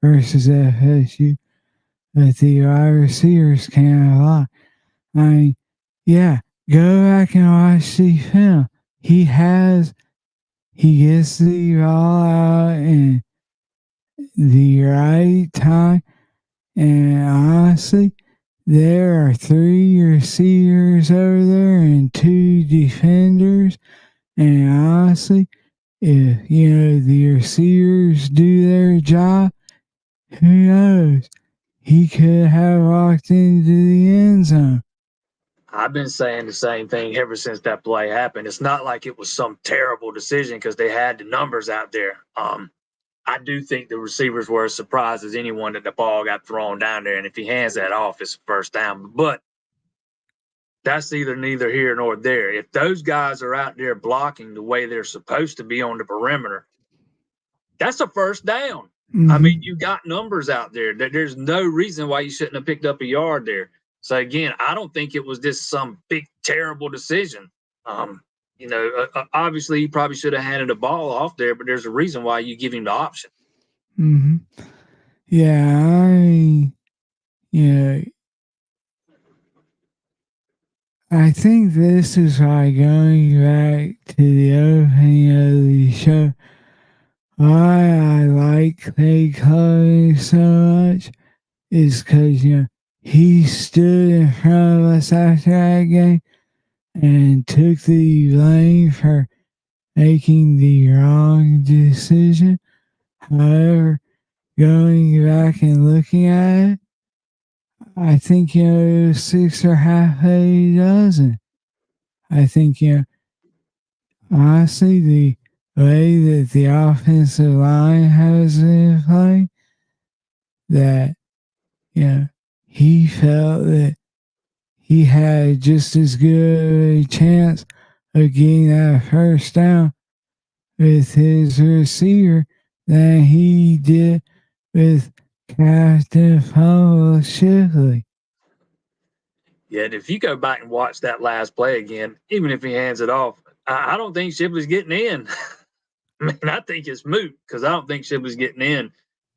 versus FSU, but the wide receivers can't block. I mean, yeah, go back and watch the film. He gets the ball out in the right time, and honestly, there are 3 receivers over there and 2 defenders. And honestly, if the receivers do their job, who knows? He could have walked into the end zone. I've been saying the same thing ever since that play happened. It's not like it was some terrible decision because they had the numbers out there. I do think the receivers were as surprised as anyone that the ball got thrown down there. And if he hands that off, it's a first down. But that's neither here nor there. If those guys are out there blocking the way they're supposed to be on the perimeter, that's a first down. Mm-hmm. I mean, you got numbers out there. There's no reason why you shouldn't have picked up a yard there. So again, I don't think it was just some big terrible decision. Obviously, he probably should have handed the ball off there, but there's a reason why you give him the option. Mm-hmm. Yeah, I think this is why, going back to the opening of the show, why I like Clay Cullen so much is because, he stood in front of us after that game and took the blame for making the wrong decision. However, going back and looking at it, I think, it was 6 or half a dozen. I think, honestly, the way that the offensive line has been playing, that, he felt that he had just as good a chance of getting that first down with his receiver than he did with Captain Paul Shipley. Yet, if you go back and watch that last play again, even if he hands it off, I don't think Shipley's getting in. I mean, I think it's moot because I don't think Shipley's getting in.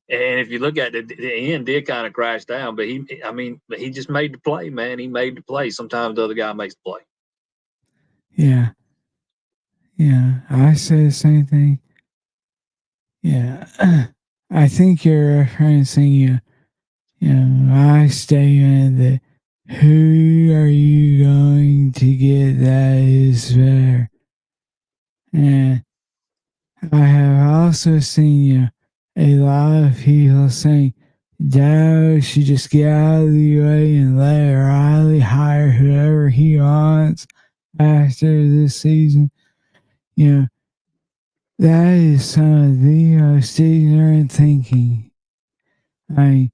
And if you look at it, the end did kind of crash down, but he just made the play, man. He made the play. Sometimes the other guy makes the play. Yeah. Yeah, I say the same thing. Yeah. I think you're referencing, my statement that who are you going to get that is better? And I have also seen, a lot of people saying Dow should just get out of the way and let Riley hire whoever he wants after this season. That is some of the most ignorant thinking. I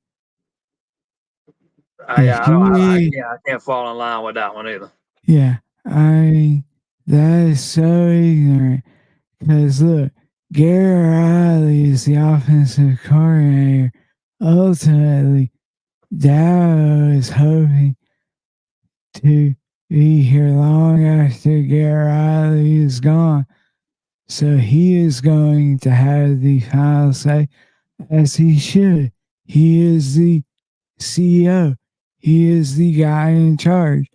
I can't fall in line with that one either. Yeah, that is so ignorant. Because look, Gary Riley is the offensive coordinator. Ultimately, Dow is hoping to be here long after Gary Riley is gone. So he is going to have the final say, as he should. He is the CEO. He is the guy in charge.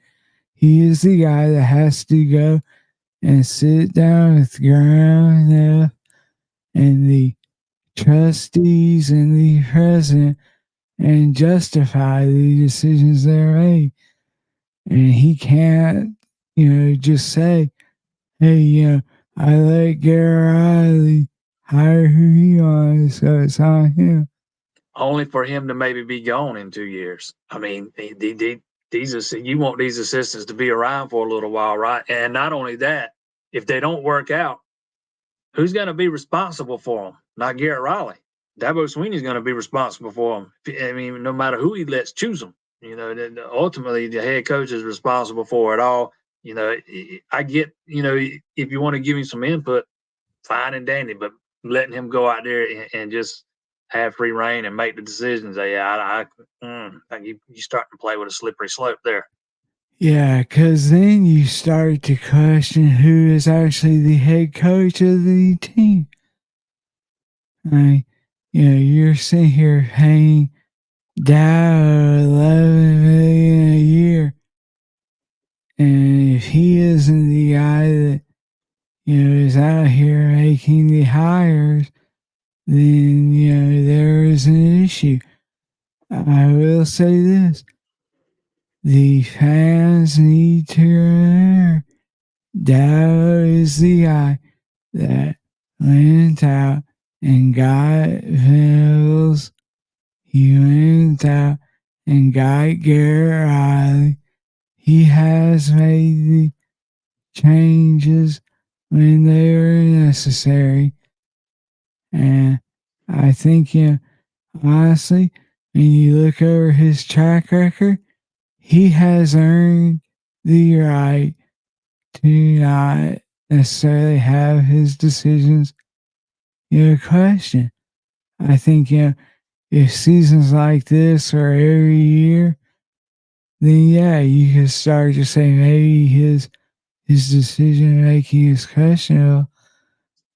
He is the guy that has to go and sit down with Graham and the trustees and the president and justify the decisions they're made. And he can't, just say, hey, I let Gary Riley hire who he wants, so it's on him. Only for him to maybe be gone in 2 years. I mean, you want these assistants to be around for a little while, right? And not only that, if they don't work out, who's going to be responsible for them? Not Garrett Riley. Dabo Swinney's going to be responsible for them. I mean, no matter who he lets choose them, ultimately the head coach is responsible for it all. I get, if you want to give him some input, fine and dandy, but letting him go out there and just have free reign and make the decisions, you start to play with a slippery slope there. Yeah, because then you start to question who is actually the head coach of the team. You're sitting here paying Dow $11 million a year, and if he isn't the guy that is out here making the hires, then there is an issue. I will say this: the fans need to remember Dow is the guy that went out and got Venables. He went out and got Garrett Riley. He has made the changes when they were necessary. And I think, honestly, when you look over his track record, he has earned the right to not necessarily have his decisions questioned. I think, if seasons like this are every year, then yeah, you could start to say maybe his decision making is questionable.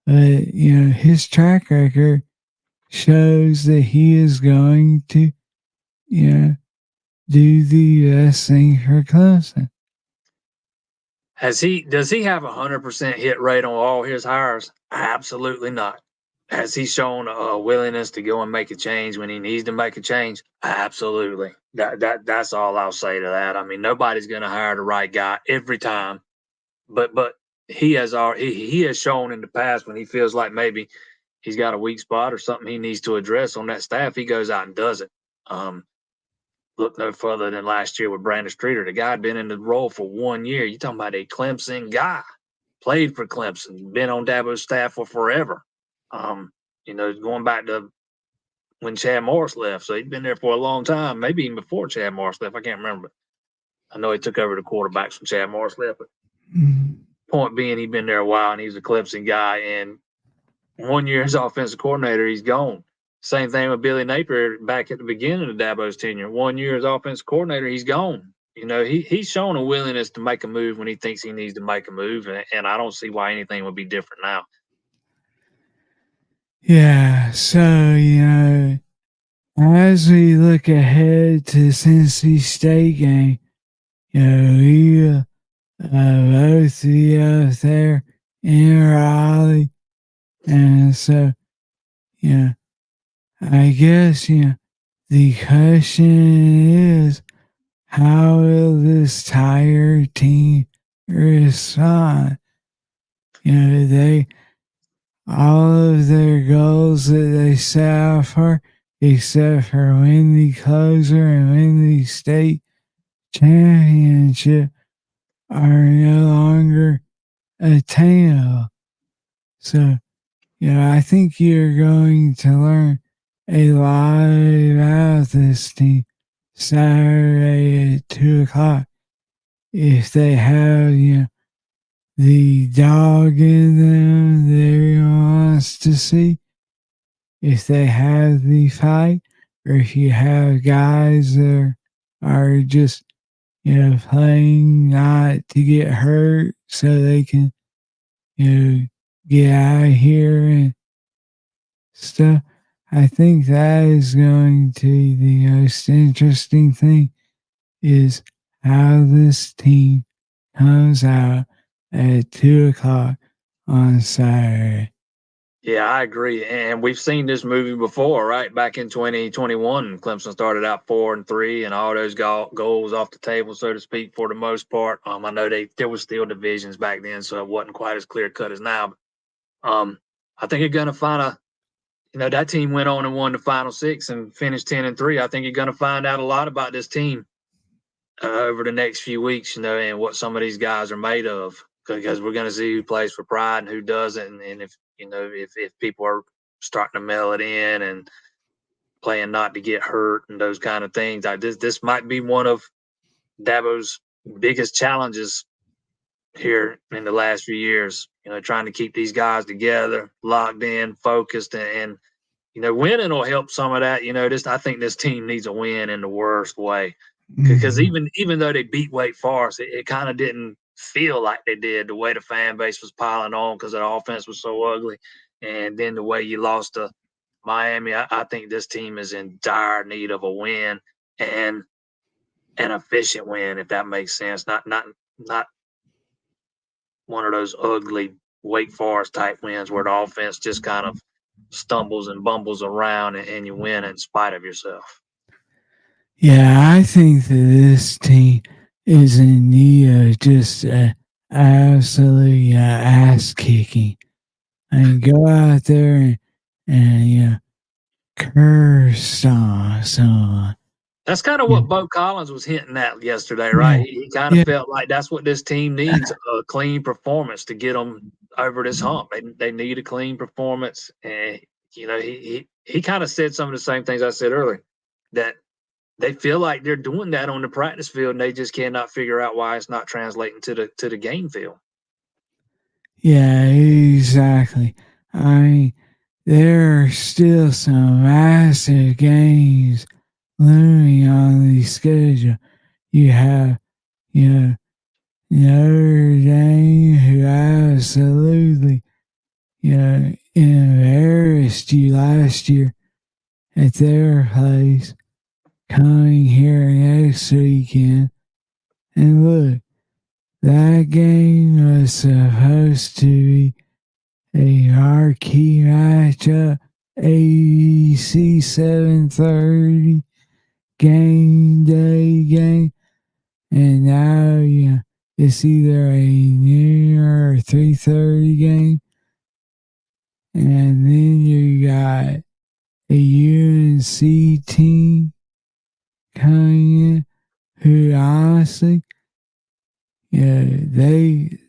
But his track record shows that he is going to, do the best thing for Clemson. Does he have 100% hit rate on all his hires? Absolutely not. Has he shown a willingness to go and make a change when he needs to make a change? Absolutely. That's all I'll say to that. I mean, nobody's going to hire the right guy every time, but he has shown in the past when he feels like maybe he's got a weak spot or something he needs to address on that staff, he goes out and does it. Look no further than last year with Brandon Streeter. The guy had been in the role for 1 year. You're talking about a Clemson guy, played for Clemson, been on Dabo's staff for forever. Going back to when Chad Morris left. So he'd been there for a long time, maybe even before Chad Morris left. I can't remember. I know he took over the quarterbacks when Chad Morris left. But point being, he'd been there a while and he's a Clemson guy. And 1 year as offensive coordinator, he's gone. Same thing with Billy Napier back at the beginning of Dabo's tenure. 1 year as offensive coordinator, he's gone. He's shown a willingness to make a move when he thinks he needs to make a move, and I don't see why anything would be different now. Yeah, so, as we look ahead to the Tennessee State game, we both be out there in Raleigh. And so, I guess, the question is, how will this tired team respond? All of their goals that they set out for, except for win the closer and win the state championship, are no longer attainable. So, I think you're going to learn a lot about this team Saturday at 2 o'clock. if they have, the dog in them that everyone wants to see, if they have the fight, or if you have guys that are just, playing not to get hurt so they can, get out of here and stuff. I think that is going to be the most interesting thing is how this team comes out at 2 o'clock on Saturday. Yeah, I agree. And we've seen this movie before, right? Back in 2021, Clemson started out 4-3 and all those goals off the table, so to speak, for the most part. I know there was still divisions back then, so it wasn't quite as clear cut as now. I think you're going to find that team went on and won the final six and finished 10-3. I think you're going to find out a lot about this team over the next few weeks, and what some of these guys are made of, because we're going to see who plays for pride and who doesn't, and if people are starting to mail it in and playing not to get hurt and those kind of things. This might be one of Dabo's biggest challenges here in the last few years. Trying to keep these guys together, locked in, focused, and winning will help some of that. I think this team needs a win in the worst way, because even though they beat Wake Forest, it kind of didn't feel like they did, the way the fan base was piling on because the offense was so ugly, and then the way you lost to Miami. I think this team is in dire need of a win, and an efficient win, if that makes sense. Not one of those ugly Wake Forest type wins where the offense just kind of stumbles and bumbles around and you win in spite of yourself. Yeah, I think that this team is in need of just absolute ass kicking. I mean, go out there and curse someone. That's kind of Yeah, what Bo Collins was hinting at yesterday, yeah, right? He kind of yeah, felt like that's what this team needs, a clean performance to get them over this hump. They need a clean performance. And, he kind of said some of the same things I said earlier, that they feel like they're doing that on the practice field and they just cannot figure out why it's not translating to the game field. yeah, exactly. I mean, there are still some massive games looming on the schedule. You have, you know, Notre Dame, who absolutely, embarrassed you last year at their place, coming here next weekend. And look, that game was supposed to be a marquee matchup, ABC 7:30 game day game, and now it's either a noon or 3:30 game, and then you got a UNC team coming in who honestly,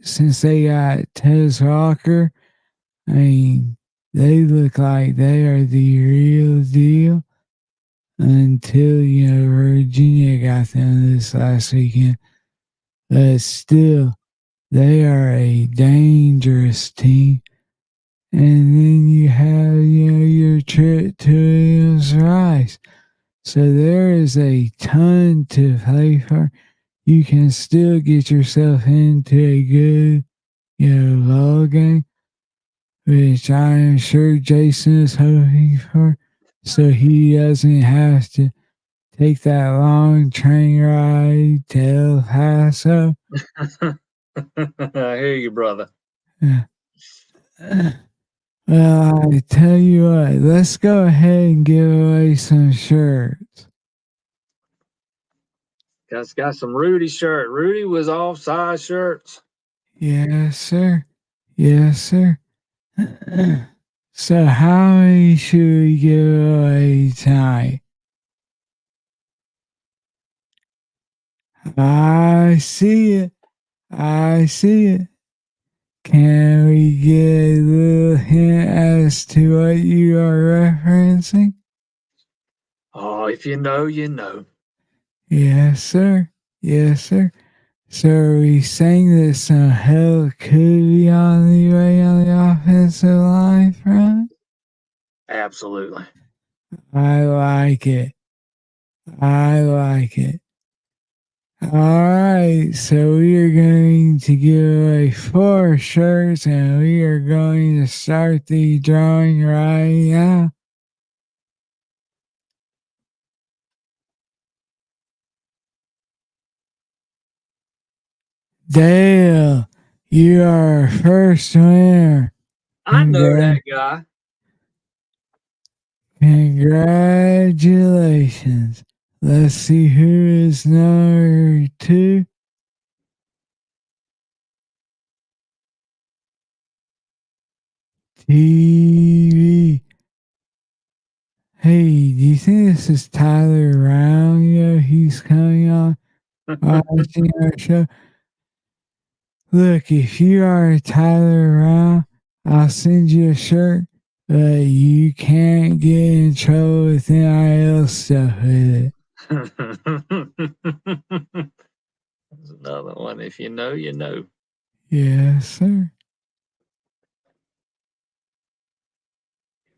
since they got Tez Walker, I mean, they look like they are the real deal until, Virginia got them this last weekend. But still, they are a dangerous team. And then you have, your trip to Williams Rice. So there is a ton to play for. You can still get yourself into a good, ball game, which I am sure Jason is hoping for, so he doesn't have to take that long train ride to El Paso. I hear you, brother. Well, I tell you what, let's go ahead and give away some shirts. Got some Rudy shirt. Rudy was off size shirts. Yes, sir. Yes, sir. So, how many should we give away tonight? I see it. I see it. Can we get a little hint as to what you are referencing? Oh, if you know, you know. Yes, sir. Yes, sir. So are we saying that some help could be on the way on the offensive line front? Absolutely. I like it. I like it. All right, so we are going to give away 4 shirts and we are going to start the drawing right now. Dale, you are our first winner. I know that guy. Congratulations. Let's see who is number 2. TV. Hey, do you think this is Tyler Brown? He's coming on watching our show. Look, if you are Tyler Brown, I'll send you a shirt, but you can't get in trouble with NIL stuff with it. There's another one. If you know, you know. Yes, sir.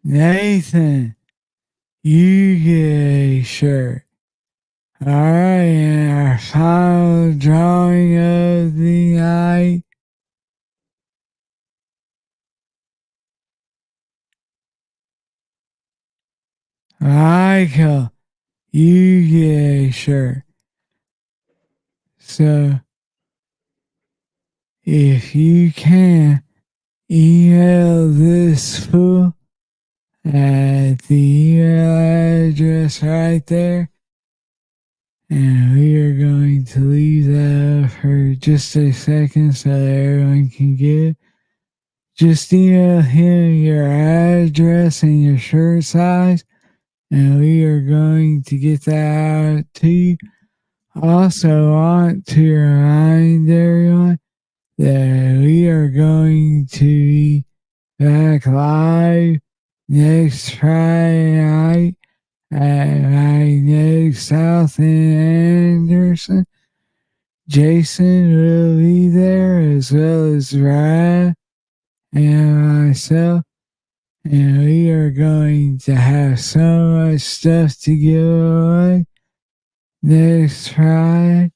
Nathan, you get a shirt. All right, and our final drawing of the night. Michael, you get a shirt. So, if you can, email this fool at the email address right there. And we are going to leave that up for just a second so that everyone can get it. Just email him your address and your shirt size, and we are going to get that out to you. Also, want to remind everyone that we are going to be back live next Friday night at Magnetic South in Anderson. Jason will be there as well as Ryan and myself, and we are going to have so much stuff to give away next Friday.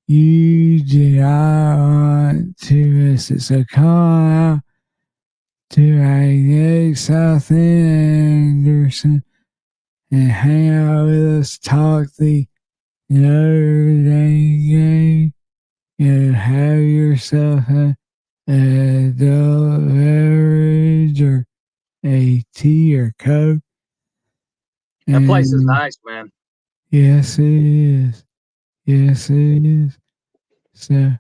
You do not want to miss it. So come on out to Magnetic South Anderson and hang out with us, talk the Notre Dame game, and have yourself an adult beverage or a tea or Coke. That place is And nice, man. yes, it is. Yes, it is. So,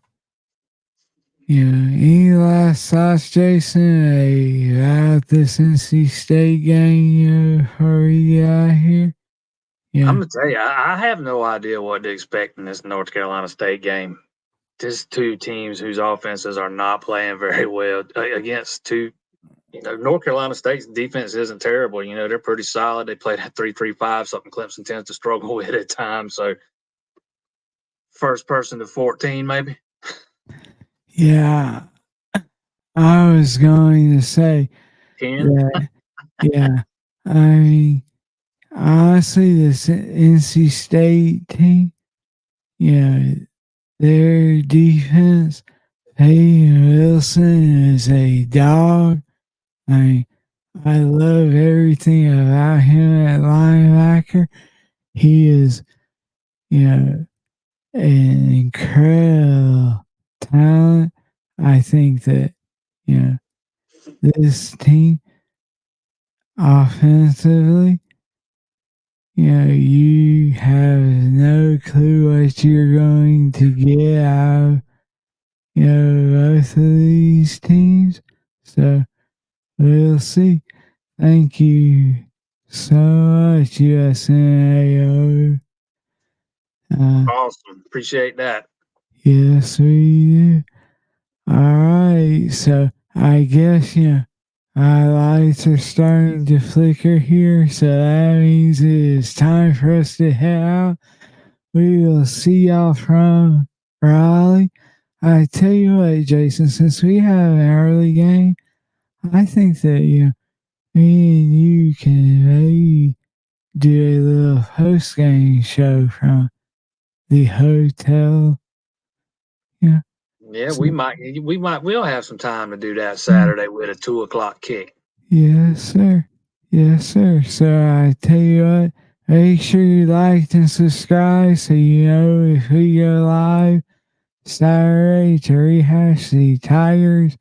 any last thoughts, Jason, about this NC State game before we get out of here? I'm Yeah. gonna tell you, I have no idea what to expect in this North Carolina State game. Just two teams whose offenses are not playing very well against two. North Carolina State's defense isn't terrible. They're pretty solid. They played at 3-3-5, something Clemson tends to struggle with at times. So, first person to 14, maybe. Yeah. I was going to say 10. that, yeah. I mean, honestly, this NC State team, their defense, Peyton Wilson is a dog. I love everything about him at linebacker. He is, an incredible talent. I think that, this team offensively, you have no clue what you're going to get out of, both of these teams. So we'll see. Thank you so much, USNAO. Awesome. Appreciate that. Yes, we do. All right, so I guess, our lights are starting to flicker here, so that means it is time for us to head out. We will see y'all from Raleigh. I tell you what, Jason, since we have an early game, I think that me and you can maybe do a little post game show from the hotel. Yeah. Yeah, So, we'll have some time to do that Saturday with a 2 o'clock kick. yes, sir. Yes, sir. So I tell you what, make sure you like and subscribe so you know if we go live Saturday to rehash the Tigers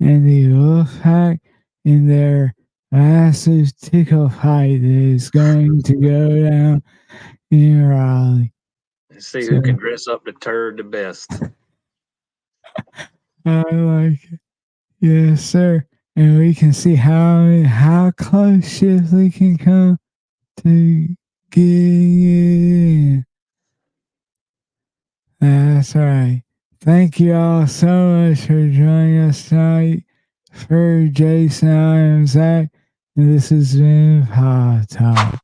and the Wolfpack in their massive tickle fight that is going to go down in Raleigh. And see So who can dress up the turd the best. I like it. Yes, sir. And we can see how close Shipley can come to getting it in. That's right. Thank you all so much for joining us tonight. For Jason, I am Zach, and this has been Paw Talk.